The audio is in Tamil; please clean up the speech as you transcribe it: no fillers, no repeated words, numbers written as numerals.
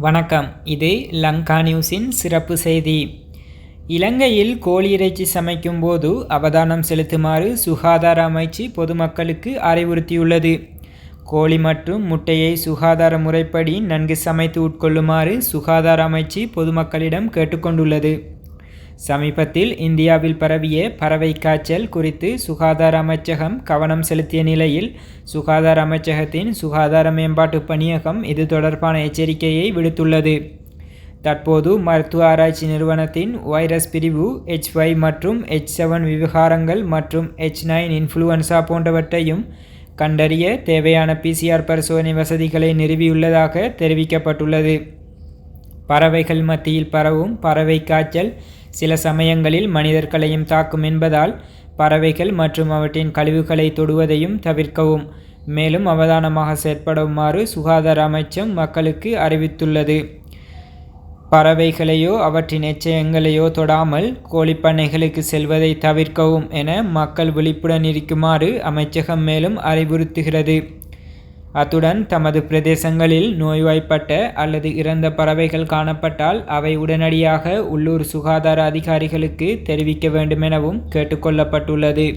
வணக்கம். இது லங்கா நியூஸின் சிறப்பு செய்தி. இலங்கையில் கோழி இறைச்சி சமைக்கும் போது அவதானம் செலுத்துமாறு சுகாதார அமைச்சு பொதுமக்களுக்கு அறிவுறுத்தியுள்ளது. கோழி மற்றும் முட்டையை சுகாதார முறைப்படி நன்கு சமைத்து உட்கொள்ளுமாறு சுகாதார அமைச்சு பொதுமக்களிடம் கேட்டுக்கொண்டுள்ளது. சமீபத்தில் இந்தியாவில் பரவிய பறவை காய்ச்சல் குறித்து சுகாதார அமைச்சகம் கவனம் செலுத்திய நிலையில் சுகாதார அமைச்சகத்தின் சுகாதார மேம்பாட்டு பணியகம் இது தொடர்பான எச்சரிக்கையை விடுத்துள்ளது. தற்போது மருத்துவ ஆராய்ச்சி நிறுவனத்தின் வைரஸ் பிரிவு H5 மற்றும் H7 விவகாரங்கள் மற்றும் H9 இன்ஃப்ளூவன்சா போன்றவற்றையும் கண்டறிய தேவையான PCR பரிசோதனை வசதிகளை நிறுவியுள்ளதாக தெரிவிக்கப்பட்டுள்ளது. பறவைகள் மத்தியில் பரவும் பறவை காய்ச்சல் சில சமயங்களில் மனிதர்களையும் தாக்கும் என்பதால் பறவைகள் மற்றும் அவற்றின் கழிவுகளை தொடுவதையும் தவிர்க்கவும், மேலும் அவதானமாக செயற்படுமாறு சுகாதார அமைச்சம் மக்களுக்கு அறிவித்துள்ளது. பறவைகளையோ அவற்றின் எச்சயங்களையோ தொடாமல் கோழிப்பண்ணைகளுக்கு செல்வதை தவிர்க்கவும் என மக்கள் விழிப்புடன் இருக்குமாறு அமைச்சகம் மேலும் அறிவுறுத்துகிறது. அத்துடன் தமது பிரதேசங்களில் நோய்வாய்ப்பட்ட அல்லது இறந்த பறவைகள் காணப்பட்டால் அவை உடனடியாக உள்ளூர் சுகாதார அதிகாரிகளுக்கு தெரிவிக்க வேண்டும் எனவும் கேட்டுக்கொள்ளப்பட்டுள்ளது.